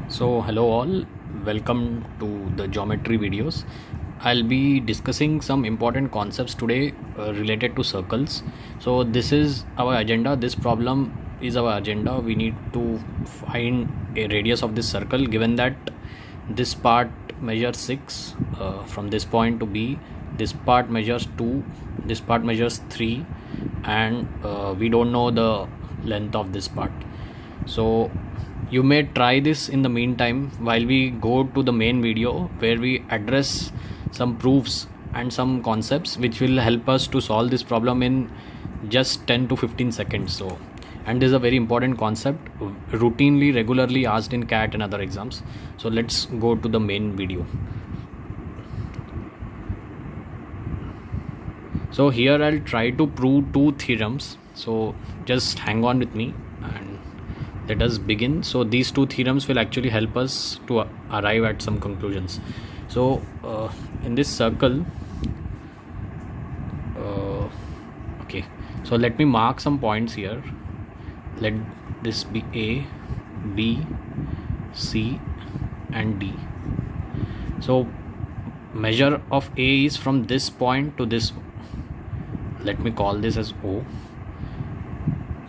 So hello all, welcome to the geometry videos. I'll be discussing some important concepts today related to circles. So this is our agenda. This problem is our agenda. We need to find a radius of this circle given that this part measures 6 from this point to B, this part measures 2, this part measures 3, and we don't know the length of this part. So you may try this in the meantime while we go to the main video where we address some proofs and some concepts which will help us to solve this problem in just 10 to 15 seconds. So, and this is a very important concept routinely regularly asked in CAT and other exams. So let's go to the main video. So here I'll try to prove two theorems, so just hang on with me and let us begin. So these two theorems will actually help us to arrive at some conclusions. So in this circle, okay, so let me mark some points here. Let this be A, B, C and D. So measure of A is from this point to this, let me call this as O,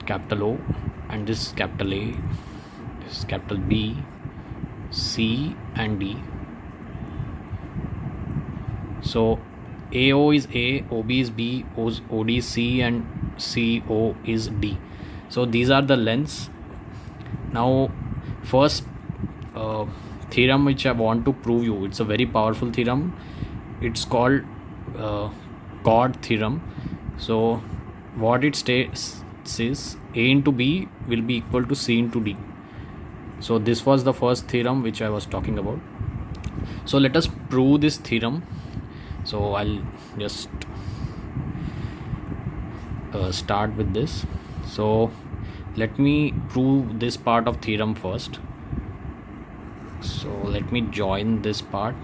capital O, and this capital A, this capital B, C and D. So AO is A, OB is B, OD is C and CO is D. So these are the lengths. Now first theorem which I want to prove you, it's a very powerful theorem. It's called chord theorem. So what it states is A into B will be equal to C into D. So this was the first theorem which I was talking about. So let us prove this theorem. So I'll just start with this. So let me prove this part of theorem first. So let me join this part.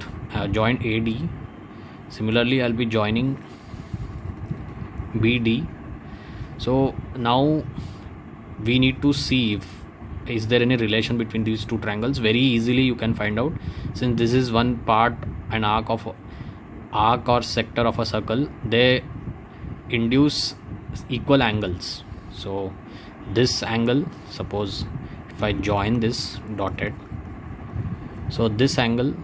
Join AD. Similarly I'll be joining BD. So now we need to see if is there any relation between these two triangles. Very easily you can find out, since this is one part, an arc or sector of a circle, they induce equal angles. So this angle, suppose if I join this dotted, so this angle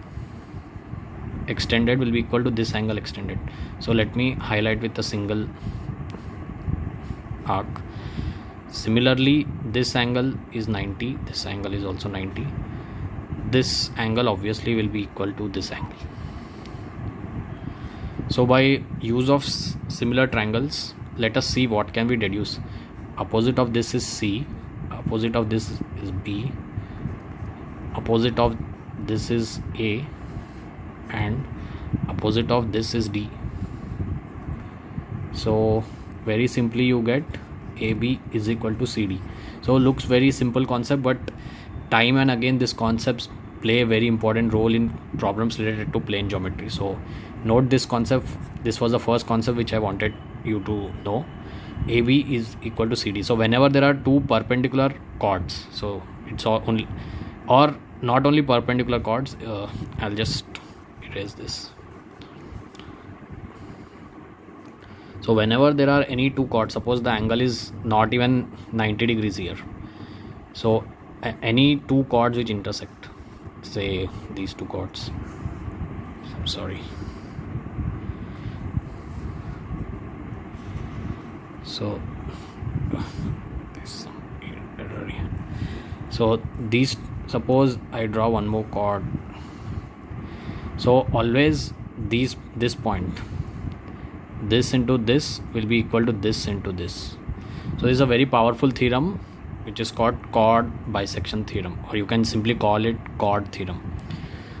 extended will be equal to this angle extended. So let me highlight with a single arc. Similarly this angle is 90, this angle is also 90, this angle obviously will be equal to this angle. So by use of similar triangles, let us see what can we deduce. Opposite of this is C, opposite of this is B, opposite of this is A, and opposite of this is D. So very simply you get AB is equal to CD. So looks very simple concept, but time and again this concepts play a very important role in problems related to plane geometry. So note this concept. This was the first concept which I wanted you to know. AB is equal to CD. So whenever there are two perpendicular chords, so it's all only, or not only perpendicular chords, I'll just erase this. So whenever there are any two chords, suppose the angle is not even 90 degrees here, so any two chords which intersect, say these two chords, I'm sorry, so there's some error here. So these, suppose I draw one more chord, so always this point, this into this will be equal to this into this. So this is a very powerful theorem which is called chord bisection theorem, or you can simply call it chord theorem.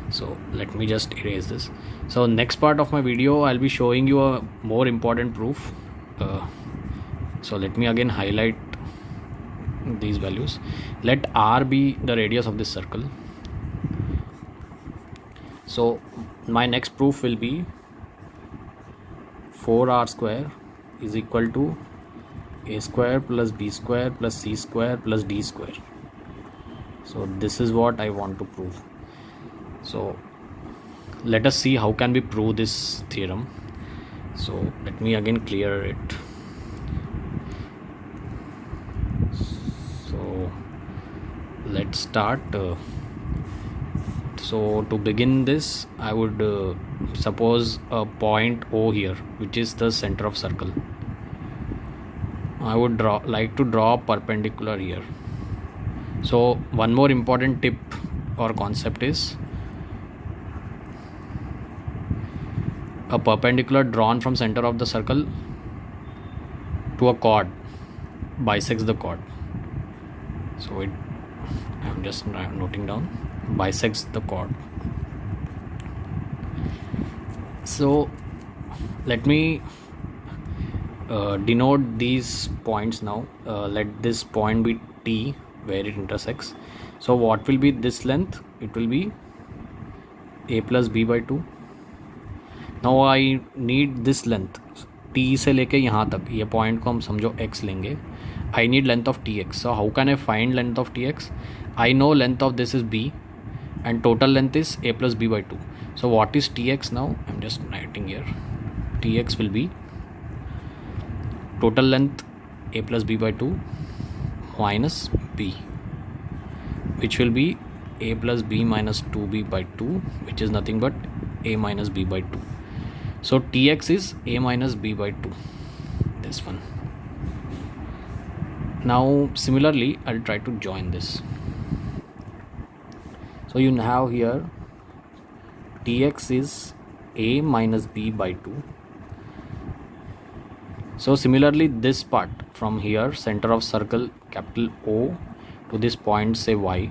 So let me just erase this. So next part of my video I'll be showing you a more important proof. So let me again highlight these values. Let R be the radius of this circle. So my next proof will be 4r square is equal to a square plus b square plus c square plus d square. So this is what I want to prove. So let us see how can we prove this theorem. So let me again clear it. So let's start. So to begin this, I would suppose a point O here, which is the center of circle. I would like to draw a perpendicular here. So one more important tip or concept is a perpendicular drawn from center of the circle to a chord bisects the chord. So I'm just noting down, bisects the chord. So let me denote these points now. Let this point be T where it intersects. So what will be this length? It will be a plus b by 2. Now I need this length T से लेके यहाँ तक, ये point को हम समझो x लेंगे. I need length of tx. So how can I find length of tx? I know length of this is b and total length is a plus b by 2. So what is tx now? I'm just writing here. Tx will be total length a plus b by 2 minus b, which will be a plus b minus 2b by 2, which is nothing but a minus b by 2. So tx is a minus b by 2, this one. Now similarly I'll try to join this. So you have here tx is a minus b by 2. So similarly this part from here, center of circle capital O to this point say y,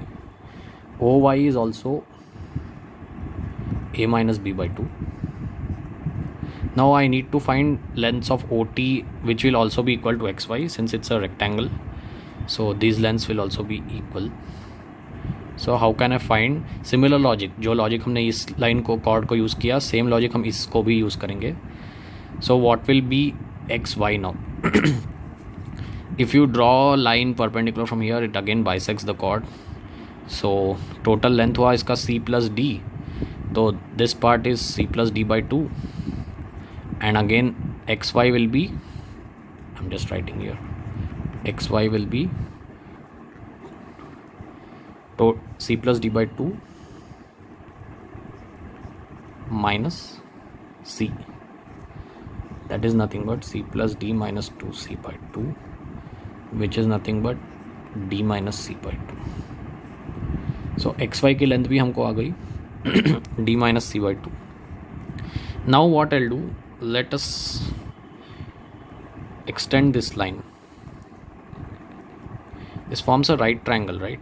oy is also a minus b by 2. Now I need to find lengths of OT, which will also be equal to xy since it's a rectangle. So these lengths will also be equal. So how can I find similar logic? जो logic हमने इस line को chord को use किया, same logic हम इसको भी use करेंगे. So what will be xy now? If you draw a line perpendicular from here, it again bisects the chord. So total length हुआ इसका c plus d. So this part is c plus d by 2. And again xy will be, I'm just writing here, xy will be c plus d by 2 minus c, that is nothing but c plus d minus 2c by 2, which is nothing but d minus c by 2. So xy की length भी हमको आ गई d minus c by 2. Now what I'll do, let us extend this line. This forms a right triangle, right?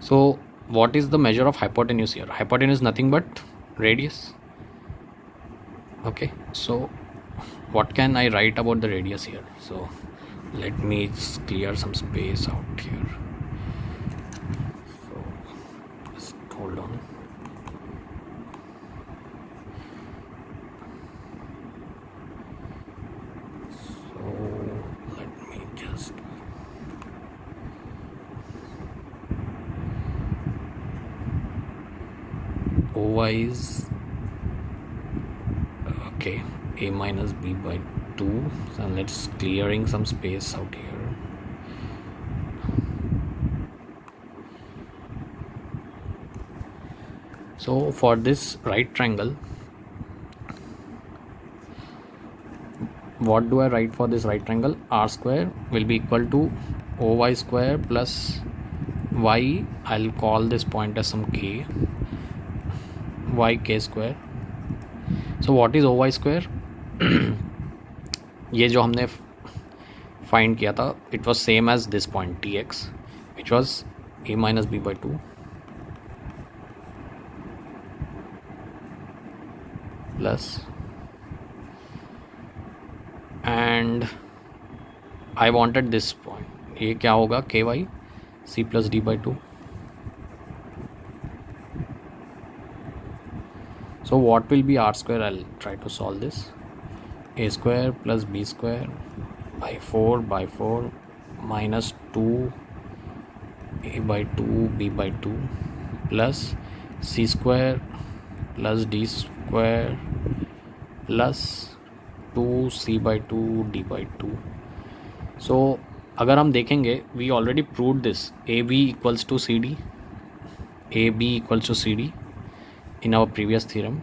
So what is the measure of hypotenuse here? Hypotenuse is nothing but radius. Okay, so what can I write about the radius here? So let me clear some space out here. So just hold on. Oy is okay, a minus b by 2. So let's clearing some space out here. So for this right triangle, what do I write for this right triangle? R square will be equal to oy square plus y, I'll call this point as some k, yk square. So what is oy square? ये जो हमने find किया था, it was same as this point tx, which was a minus b by 2 plus, and I wanted this point, ये क्या होगा, ky c plus d by 2. So what will be r square? I'll try to solve this. A square plus b square by 4 minus 2 a by 2 b by 2 plus c square plus d square plus 2c by 2 d by 2. सो अगर हम देखेंगे we already prove this A B equals to C D, A B equals to C D in our previous theorem,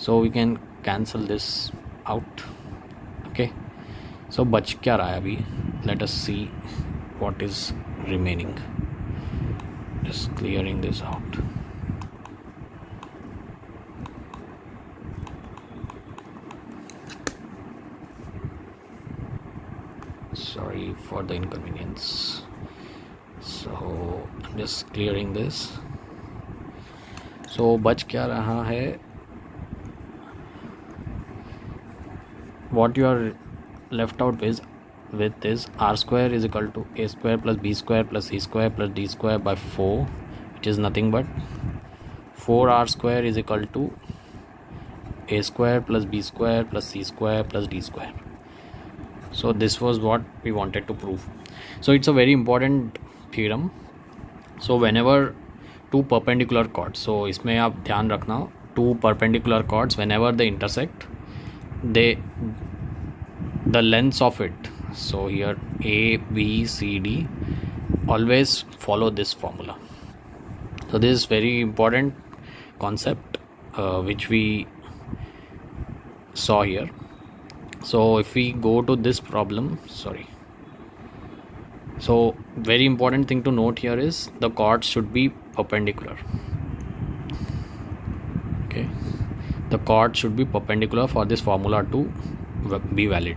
so we can cancel this out. Okay, so बच क्या रहा है अभी? Let us see what is remaining. Just clearing this out. Sorry for the inconvenience. So I'm just clearing this. So बच क्या रहा है? What you are left out with is r square is equal to a square plus b square plus c square plus d square by 4, which is nothing but 4r square is equal to a square plus b square plus c square plus d square. So this was what we wanted to prove. So it's a very important theorem. So whenever two perpendicular chords, so इसमें आप ध्यान रखना, two perpendicular chords whenever they intersect, the lengths of it, so here a b c d, always follow this formula. So this is very important concept which we saw here. So if we go to this problem, so very important thing to note here is the chords should be perpendicular. Okay, the chord should be perpendicular for this formula to be valid.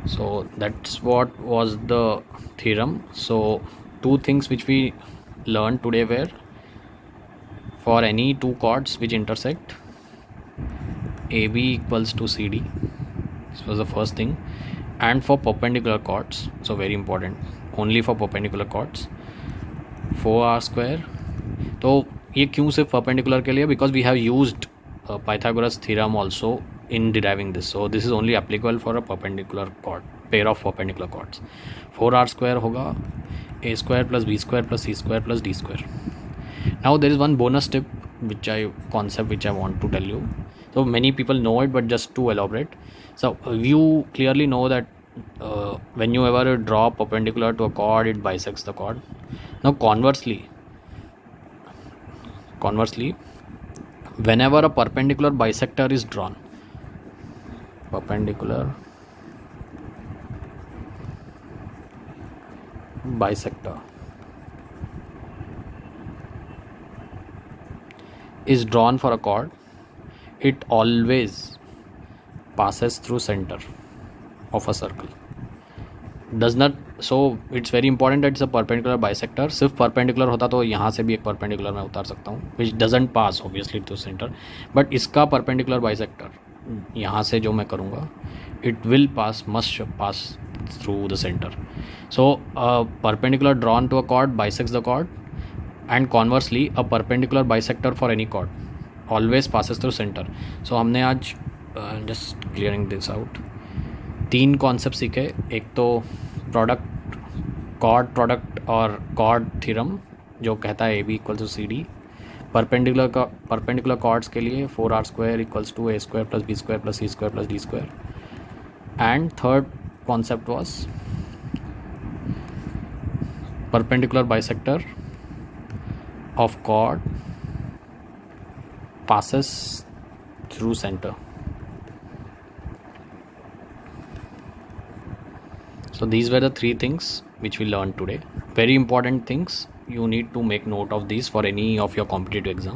So that's what was the theorem. So two things which we learned today were, for any two chords which intersect, AB equals to CD, this was the first thing, and for perpendicular chords, so very important, only for perpendicular chords, 4r square. तो ये क्यों सिर्फ perpendicular के लिए? Because we have used Pythagoras theorem also in deriving this. So this is only applicable for a perpendicular chord, pair of perpendicular chords. 4r square होगा a square plus b square plus c square plus d square. Now there is one bonus tip concept which I want to tell you. So many people know it, but just to elaborate, so you clearly know that when you ever draw perpendicular to a chord, it bisects the chord. Now conversely, whenever a perpendicular bisector is drawn, perpendicular bisector is drawn for a chord, it always passes through center of a circle. Does not, so it's very important that it's a perpendicular bisector. सिर्फ perpendicular होता तो यहाँ से भी एक perpendicular मैं उतार सकता हूँ, which doesn't pass obviously through center, but इसका perpendicular bisector यहाँ से जो मैं करूँगा, it will pass, must pass through the center. So a perpendicular drawn to a chord bisects the chord, and conversely a perpendicular bisector for any chord always passes through center. So हमने आज just clearing this out, तीन concept सीखे. एक तो product और cord theorem जो कहता है A B equal to C D, perpendicular chords के लिए 4r square equals to a square plus b square plus c square plus d square. And third concept was perpendicular bisector of chord passes through center. So these were the three things which we learned today. Very important things. You need to make note of these for any of your competitive exams.